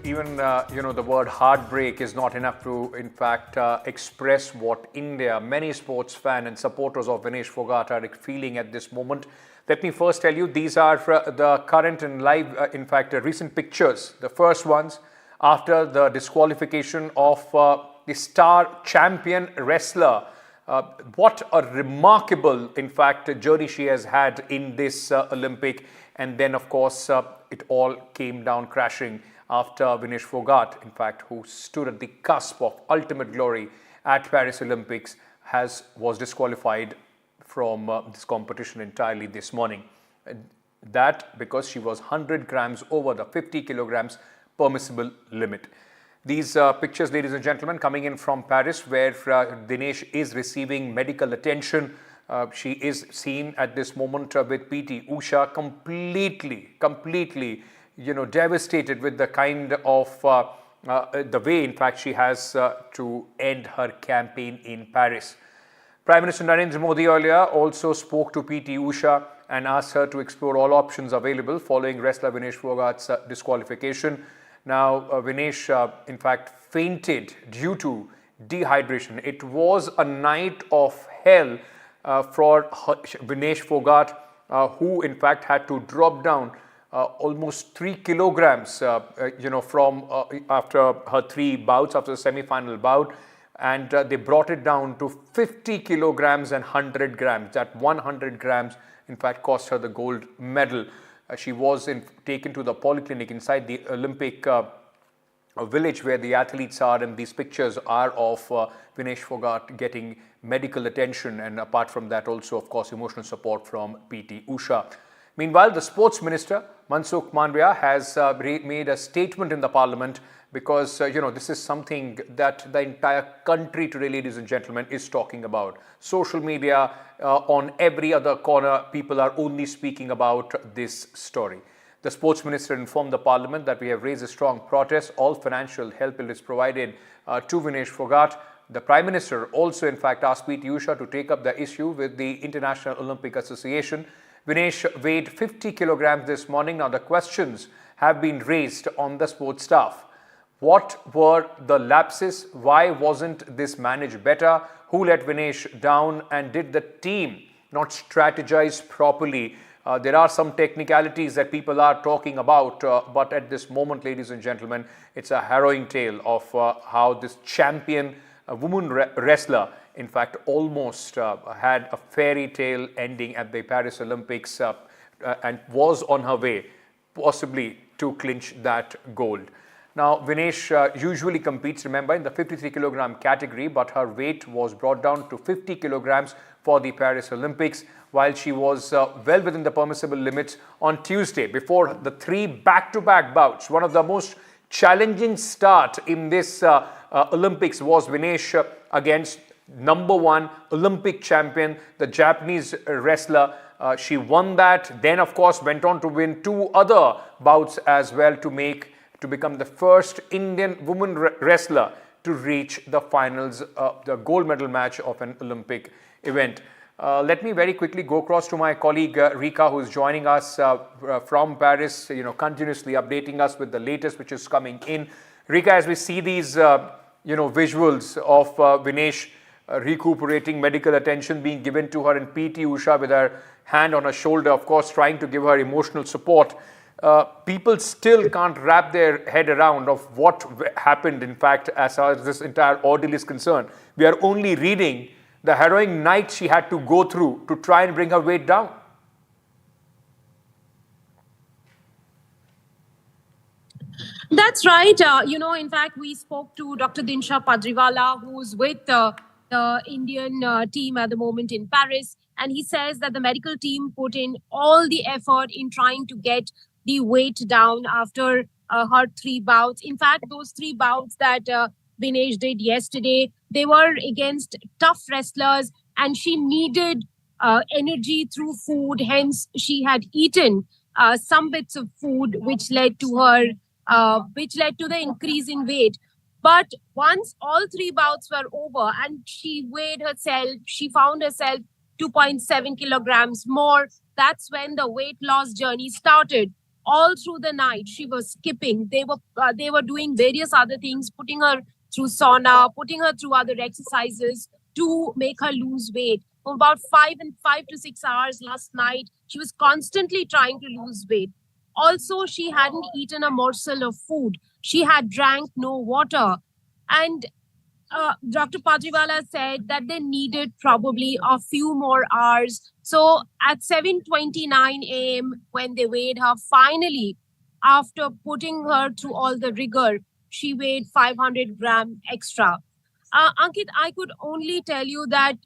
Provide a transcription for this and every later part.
Even, the word heartbreak is not enough to, in fact, express what India, many sports fans and supporters of Vinesh Phogat are feeling at this moment. Let me first tell you, these are the current and live, recent pictures. The first ones after the disqualification of the star champion wrestler. What a remarkable, in fact, journey she has had in this Olympic. And then, of course, it all came down crashing after Vinesh Phogat, in fact, who stood at the cusp of ultimate glory at Paris Olympics, was disqualified from this competition entirely this morning. That because she was 100 grams over the 50 kilograms permissible limit. These pictures, ladies and gentlemen, coming in from Paris, where Dinesh is receiving medical attention. She is seen at this moment with PT Usha completely, devastated with the kind of the way, in fact, she has to end her campaign in Paris. Prime Minister Narendra Modi earlier also spoke to PT Usha and asked her to explore all options available following wrestler Vinesh Phogat's disqualification. Now, Vinesh, in fact, fainted due to dehydration. It was a night of hell for Vinesh Phogat, who, in fact, had to drop down almost 3 kilograms, from after her 3 bouts, after the semi-final bout. And they brought it down to 50 kilograms and 100 grams. That 100 grams, in fact, cost her the gold medal. She was taken to the polyclinic inside the Olympic village where the athletes are, and these pictures are of Vinesh Phogat getting medical attention, and apart from that also, of course, emotional support from PT Usha. Meanwhile, the Sports Minister, Mansukh Mandavia, has made a statement in the Parliament because, this is something that the entire country today, ladies and gentlemen, is talking about. Social media, on every other corner, people are only speaking about this story. The Sports Minister informed the Parliament that we have raised a strong protest. All financial help is provided to Vinesh Phogat. The Prime Minister also, in fact, asked PT Usha to take up the issue with the International Olympic Association. Vinesh weighed 50 kilograms this morning. Now, the questions have been raised on the sports staff. What were the lapses? Why wasn't this managed better? Who let Vinesh down? And did the team not strategize properly? There are some technicalities that people are talking about, but at this moment, ladies and gentlemen, it's a harrowing tale of how this champion woman wrestler, in fact, almost had a fairy tale ending at the Paris Olympics and was on her way, possibly, to clinch that gold. Now, Vinesh usually competes, remember, in the 53 kilogram category, but her weight was brought down to 50 kilograms for the Paris Olympics, while she was well within the permissible limits on Tuesday before the 3 back-to-back bouts. One of the most challenging start in this Olympics was Vinesh against #1 Olympic champion, the Japanese wrestler. She won that, then of course went on to win 2 other bouts as well to become the first Indian woman wrestler to reach the finals, the gold medal match of an Olympic event. Let me very quickly go across to my colleague Rika, who is joining us from Paris, continuously updating us with the latest which is coming in. Rika, as we see these, visuals of Vinesh recuperating, medical attention being given to her, and PT Usha with her hand on her shoulder, of course, trying to give her emotional support. People still can't wrap their head around of what happened, in fact, as far as this entire ordeal is concerned. We are only reading the harrowing night she had to go through to try and bring her weight down. That's right. In fact, we spoke to Dr. Dinsha Padriwala, who's with the Indian team at the moment in Paris. And he says that the medical team put in all the effort in trying to get the weight down after her 3 bouts. In fact, those 3 bouts that Vinesh did yesterday, they were against tough wrestlers, and she needed energy through food. Hence, she had eaten some bits of food, which led to the increase in weight. But once all 3 bouts were over and she weighed herself, she found herself 2.7 kilograms more. That's when the weight loss journey started. all through the night. She was skipping. They were doing various other things, putting her through sauna, putting her through other exercises to make her lose weight. For about 5 to 6 hours last night, she was constantly trying to lose weight. Also, she hadn't eaten a morsel of food. She had drank no water. And Dr. Pajriwala said that they needed probably a few more hours. So at 7:29 a.m., when they weighed her, finally, after putting her through all the rigor, she weighed 500 grams extra. Ankit, I could only tell you that,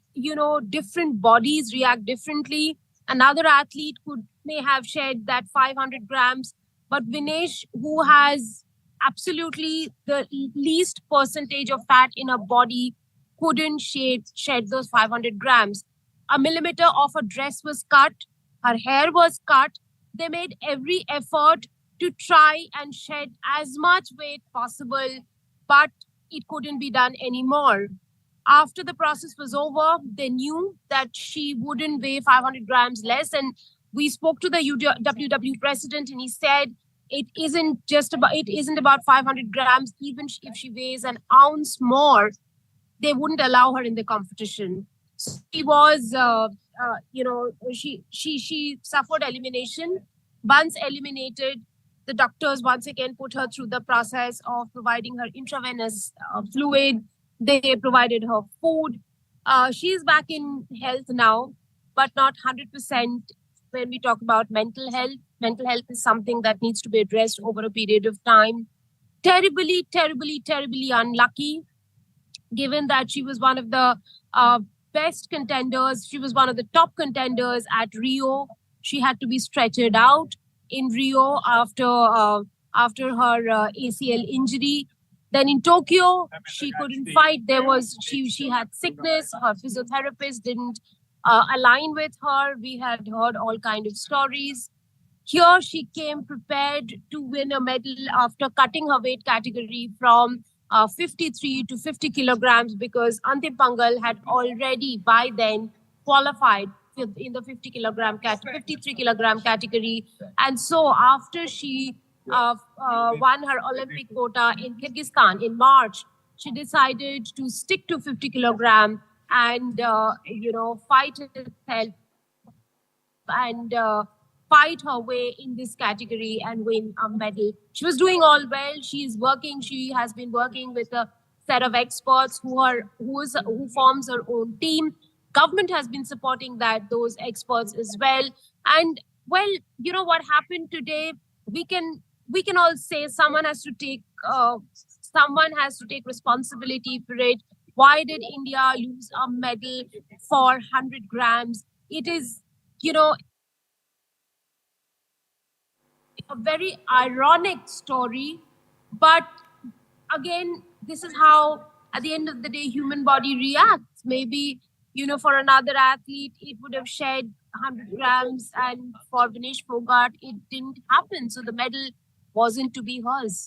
different bodies react differently. Another athlete may have shed that 500 grams, but Vinesh, who has absolutely the least percentage of fat in her body, couldn't shed those 500 grams. A millimeter of her dress was cut, her hair was cut. They made every effort to try and shed as much weight possible, but it couldn't be done anymore. After the process was over, they knew that she wouldn't weigh 500 grams less. And we spoke to the WW president, and he said it isn't about 500 grams. Even if she weighs an ounce more, they wouldn't allow her in the competition. So she was, she suffered elimination. Once eliminated, the doctors once again put her through the process of providing her intravenous fluid. They provided her food. She is back in health now, but not 100%. When we talk about mental health is something that needs to be addressed over a period of time. Terribly, terribly, terribly unlucky, given that she was one of the best contenders. She was one of the top contenders at Rio. She had to be stretchered out in Rio after her ACL injury. Then in Tokyo, she couldn't fight. She had sickness. Her physiotherapist didn't align with her. We had heard all kind of stories. Here she came prepared to win a medal after cutting her weight category from 53 to 50 kilograms, because Antim Pangal had already by then qualified in the 53 kilogram category. And so after she won her Olympic quota in Kyrgyzstan in March, she decided to stick to 50 kilogram and, fight herself and fight her way in this category and win a medal. She was doing all well. She has been working with a set of experts who forms her own team. Government has been supporting those experts as well. And well, what happened today, we can all say someone has to take responsibility for it. Why did India lose a medal for 100 grams? It is, a very ironic story, but again, this is how at the end of the day human body reacts. Maybe, for another athlete it would have shed 100 grams, and for Vinesh Phogat it didn't happen, so the medal wasn't to be hers.